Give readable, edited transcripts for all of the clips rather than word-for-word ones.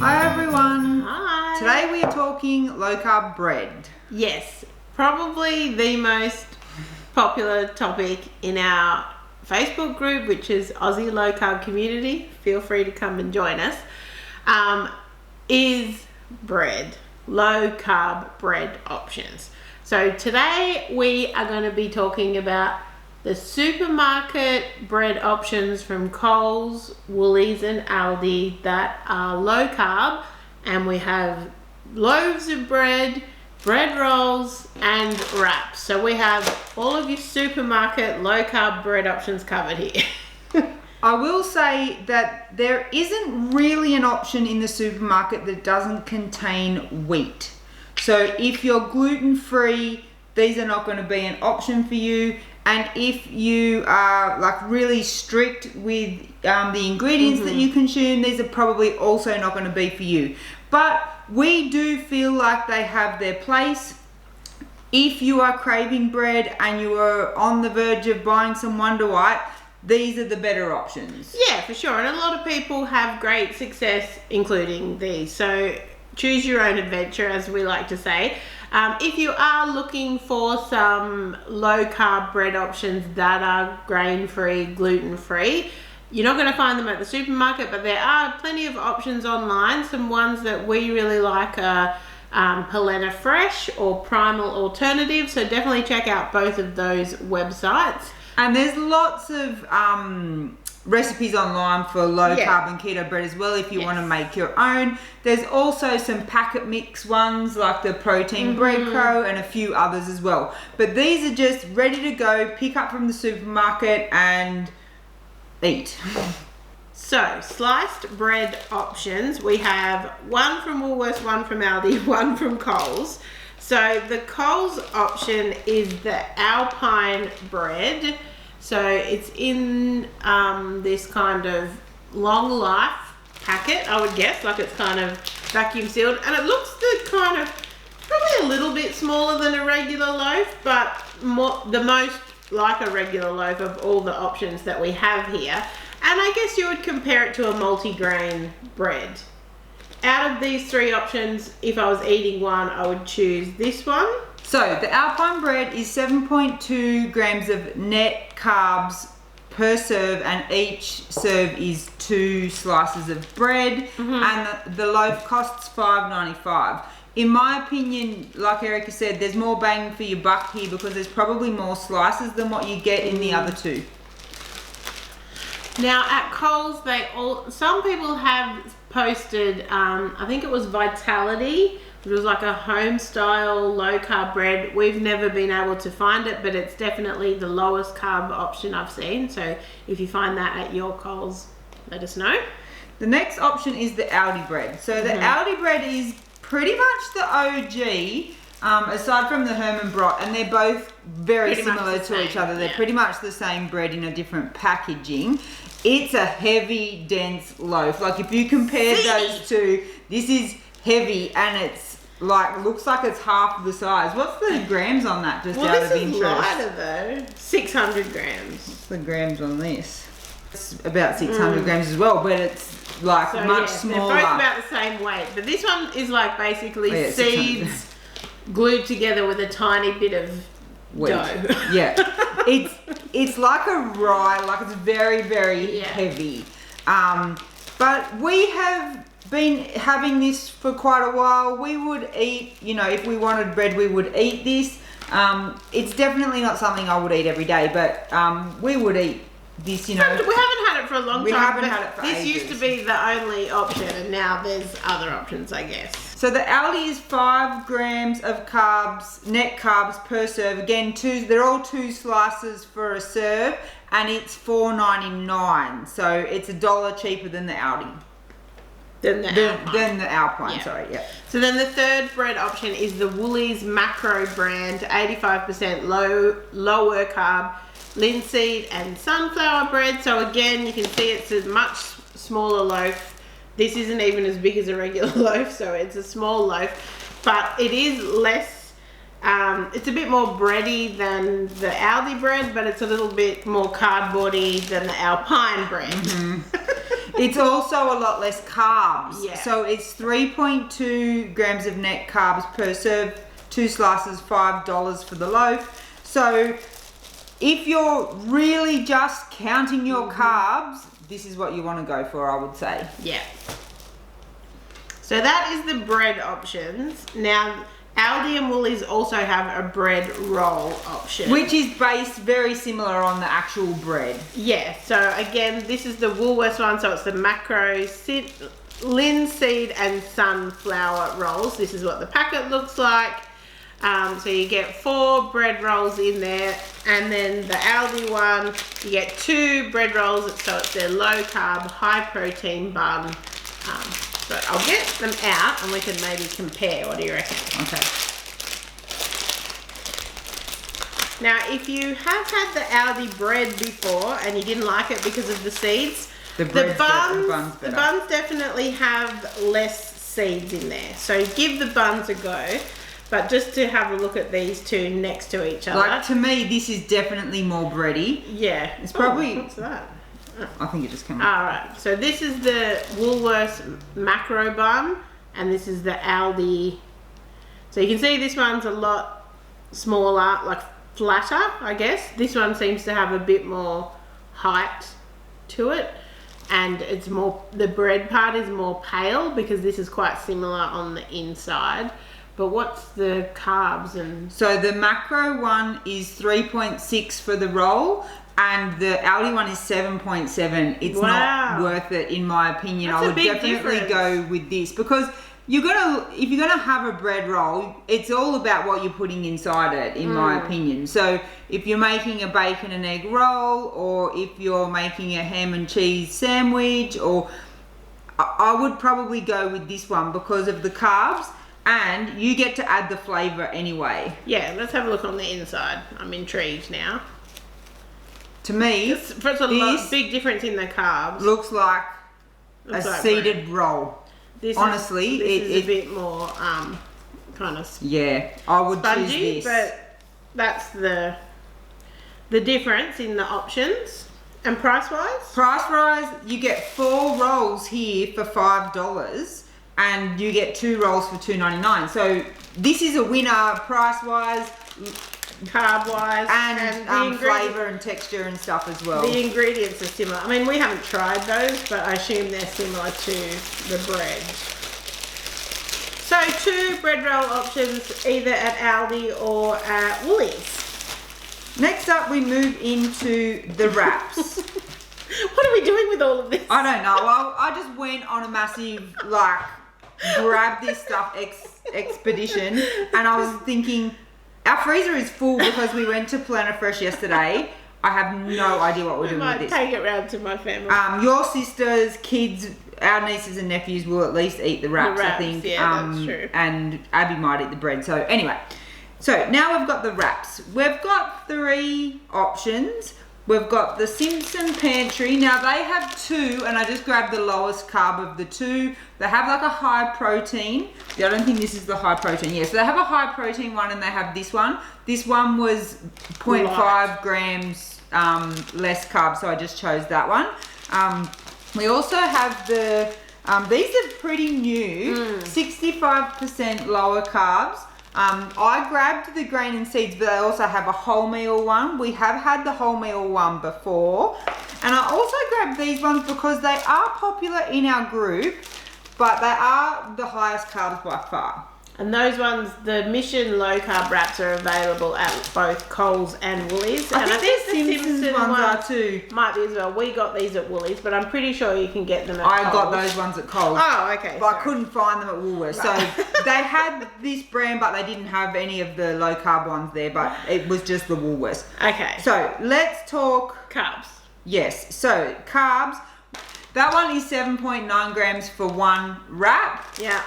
Hi everyone. Hi. Today we are talking low carb bread. Yes, probably the most popular topic in our Facebook group, which is Aussie Low Carb Community. Feel free to come and join us. Is bread, low carb bread options. So today we are going to be talking about the supermarket bread options from Coles, Woolies and Aldi that are low carb, and we have loaves of bread, bread rolls and wraps. So we have all of your supermarket low carb bread options covered here. I will say that there isn't really an option in the supermarket that doesn't contain wheat. So if you're gluten-free, these are not going to be an option for you. And if you are like really strict with the ingredients that you consume, these are probably also not going to be for you. But we do feel like they have their place. If you are craving bread and you are on the verge of buying some Wonder White, these are the better options. Yeah, for sure. And a lot of people have great success including these. So choose your own adventure, as we like to say. If you are looking for some low carb bread options that are grain free, gluten free, you're not going to find them at the supermarket, but there are plenty of options online. Some ones that we really like are Polenta Fresh or Primal Alternative, so definitely check out both of those websites. And there's lots of recipes online for low carb and keto bread as well if you want to make your own. There's also some packet mix ones like the Protein Bread Co and a few others as well. But these are just ready to go, pick up from the supermarket and eat. So, sliced bread options. We have one from Woolworths, one from Aldi, one from Coles. So the Coles option is the Alpine bread. So it's in this kind of long life packet, I would guess, like it's kind of vacuum sealed. And it looks probably a little bit smaller than a regular loaf, but the most like a regular loaf of all the options that we have here. And I guess you would compare it to a multi-grain bread. Out of these three options, if I was eating one, I would choose this one. So the Alpine bread is 7.2 grams of net carbs per serve, and each serve is 2 slices of bread, and the loaf costs $5.95. In my opinion, like Erica said, there's more bang for your buck here because there's probably more slices than what you get in the other two. Now at Coles, some people have posted, I think it was Vitality. It was like a home style low carb bread. We've never been able to find it, but it's definitely the lowest carb option I've seen. So if you find that at your Coles, let us know. The next option is the Aldi bread. So the Aldi bread is pretty much the OG, aside from the Herman Brot, and they're both very similar to each other. They're pretty much the same bread in a different packaging. It's a heavy, dense loaf. Like if you compare those two, this is heavy and it's like looks like it's half the size. What's the grams on that? Just out of interest. Well, this is lighter though. 600 grams. What's the grams on this? It's about 600 grams as well, but it's like much smaller. They're both about the same weight, but this one is like basically seeds glued together with a tiny bit of wheat. Dough. Yeah, it's like a rye, like it's very, very heavy. But we have been having this for quite a while. We would eat, if we wanted bread, we would eat this. It's definitely not something I would eat every day, but we would eat this, We haven't had it for a long time. We haven't had it for ages. This used to be the only option, and now there's other options, I guess. So the Aldi is 5 grams of carbs, net carbs per serve. Again, they're all 2 slices for a serve, and it's $4.99. So it's $1 cheaper than the Aldi. Than the Alpine, yeah. Sorry, yeah. So then the third bread option is the Woolies Macro brand, 85% lower carb, linseed and sunflower bread. So again, you can see it's a much smaller loaf. This isn't even as big as a regular loaf, so it's a small loaf, but it is less, it's a bit more bready than the Aldi bread, but it's a little bit more cardboardy than the Alpine bread. It's also a lot less carbs. Yeah. So it's 3.2 grams of net carbs per serve, 2 slices, $5 for the loaf. So if you're really just counting your carbs, this is what you want to go for, I would say. Yeah. So that is the bread options. Now, Aldi and Woolies also have a bread roll option. Which is based very similar on the actual bread. Yeah, so again, this is the Woolworths one, so it's the macro linseed and sunflower rolls. This is what the packet looks like. So you get 4 bread rolls in there, and then the Aldi one, you get 2 bread rolls, so it's their low carb, high protein bun. But I'll get them out and we can maybe compare. What do you reckon? Okay. Now, if you have had the Aldi bread before and you didn't like it because of the seeds, the buns definitely have less seeds in there. So give the buns a go. But just to have a look at these two next to each other. Like, to me, this is definitely more bready. Yeah. It's probably... what's that? I think it just came up. Alright, so this is the Woolworths macro bun, and this is the Aldi. So you can see this one's a lot smaller, like flatter, I guess. This one seems to have a bit more height to it, and it's more, the bread part is more pale because this is quite similar on the inside. But what's the carbs and... So the macro one is 3.6 for the roll, and the Aldi one is 7.7. It's not worth it, in my opinion. That's I would definitely go with this, because if you're gonna have a bread roll, it's all about what you're putting inside it, in my opinion. So if you're making a bacon and egg roll, or if you're making a ham and cheese sandwich, or I would probably go with this one because of the carbs. And you get to add the flavour anyway. Yeah, let's have a look on the inside. I'm intrigued now. To me, It's big difference in the carbs. Looks like a like seeded roll. Honestly, this is a bit more kind of yeah, I would spongy, choose this. but that's the difference in the options. And price-wise? Price-wise, you get 4 rolls here for $5. And you get 2 rolls for $2.99. So this is a winner price-wise, carb-wise, and flavour and texture and stuff as well. The ingredients are similar. I mean, we haven't tried those, but I assume they're similar to the bread. So 2 bread roll options, either at Aldi or at Woolies. Next up, we move into the wraps. What are we doing with all of this? I don't know. I just went on a massive, grab this stuff expedition, and I was thinking, our freezer is full because we went to Planet Fresh yesterday. I have no idea what we're doing with this. Take it round to my family. Your sisters, kids, our nieces and nephews will at least eat the wraps, I think. Yeah, that's true. And Abby might eat the bread. So anyway, so now we've got the wraps. We've got 3 options. We've got the Simpson Pantry. Now they have 2, and I just grabbed the lowest carb of the 2. They have like a high protein. Yeah, I don't think this is the high protein. Yeah, so they have a high protein one, and they have this one. This one was 0.5 grams less carb, so I just chose that one. We also have the, these are pretty new, 65% lower carbs. I grabbed the grain and seeds, but they also have a wholemeal one. We have had the wholemeal one before. And I also grabbed these ones because they are popular in our group, but they are the highest carbs by far. And those ones, the Mission low carb wraps, are available at both Coles and Woolies. I think the Simpsons ones are too. Might be as well. We got these at Woolies, but I'm pretty sure you can get them at I Coles. got those ones at Coles. Oh, okay. But I couldn't find them at Woolworths. Right. So they had this brand, but they didn't have any of the low carb ones there, but it was just the Woolworths. Okay. So let's talk Carbs. Yes, so carbs. That one is 7.9 grams for 1 wrap. Yeah.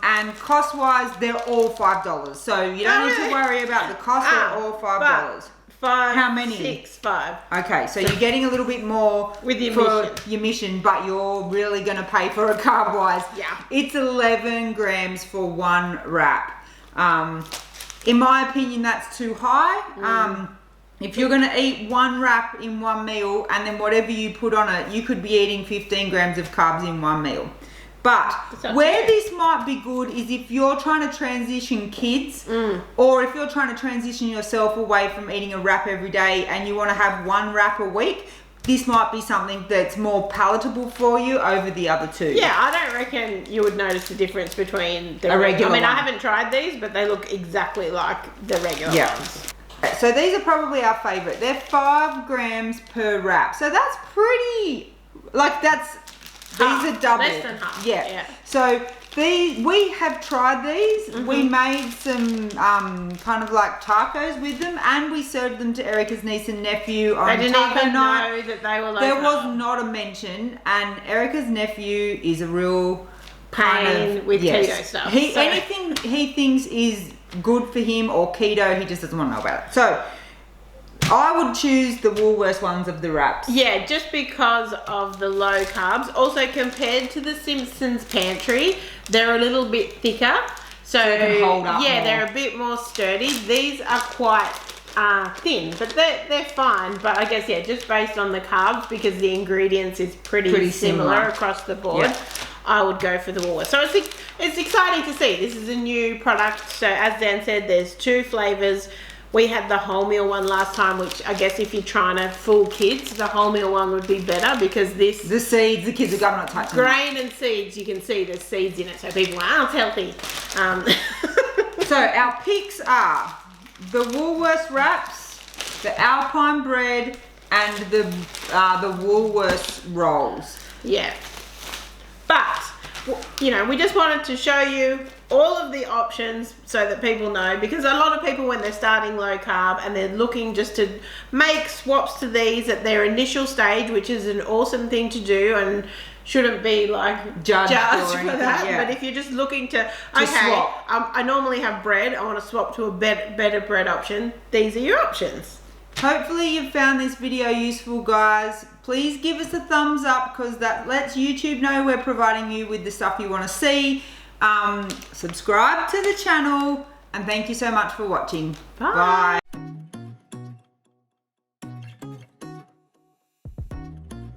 And cost-wise, they're all $5. So you don't need to worry about the cost. They're all $5. 5. How many? 6, 5. Okay, so you're getting a little bit more with your for your mission, but you're really going to pay for it carb-wise. Yeah. It's 11 grams for 1 wrap. In my opinion, that's too high. If you're going to eat one wrap in one meal and then whatever you put on it, you could be eating 15 grams of carbs in one meal. But where this might be good is if you're trying to transition kids or if you're trying to transition yourself away from eating a wrap every day and you want to have one wrap a week, this might be something that's more palatable for you over the other two. Yeah, I don't reckon you would notice the difference between the regular I mean, one. I haven't tried these, but they look exactly like the regular ones. So these are probably our favorite. They're 5 grams per wrap. So that's pretty, like that's, these are double. Less than half. Yeah. So we have tried these. We made some kind of like tacos with them, and we served them to Erica's niece and nephew on I didn't taco even night. know that they were low There carb. was not a mention, and Erica's nephew is a real kind Pain of with keto stuff. Anything he thinks is good for him or keto, he just doesn't want to know about it. So I would choose the Woolworths ones of the wraps. Yeah, just because of the low carbs. Also, compared to the Simpsons Pantry, they're a little bit thicker. So they can hold up yeah, more. they're a bit more sturdy. These are quite thin, but they're fine. But I guess, yeah, just based on the carbs, because the ingredients is pretty similar across the board, Yeah. I would go for the Woolworths. So it's exciting to see. This is a new product. So as Dan said, there's 2 flavors. We had the wholemeal one last time, which I guess if you're trying to fool kids, the wholemeal one would be better because this The seeds, the kids are going to touch them. grain and seeds, you can see there's seeds in it, so people are, it's healthy. So our picks are the Woolworths wraps, the Alpine bread, and the Woolworths rolls. Yeah. But, you know, we just wanted to show you all of the options so that people know, because a lot of people when they're starting low carb and they're looking just to make swaps to these at their initial stage, which is an awesome thing to do and shouldn't be like Judged for or anything, that. yeah. But if you're just looking to swap. I normally have bread, I want to swap to a better bread option, these are your options. Hopefully you've found this video useful, guys. Please give us a thumbs up because that lets YouTube know we're providing you with the stuff you want to see. Subscribe to the channel and thank you so much for watching. Bye. Bye.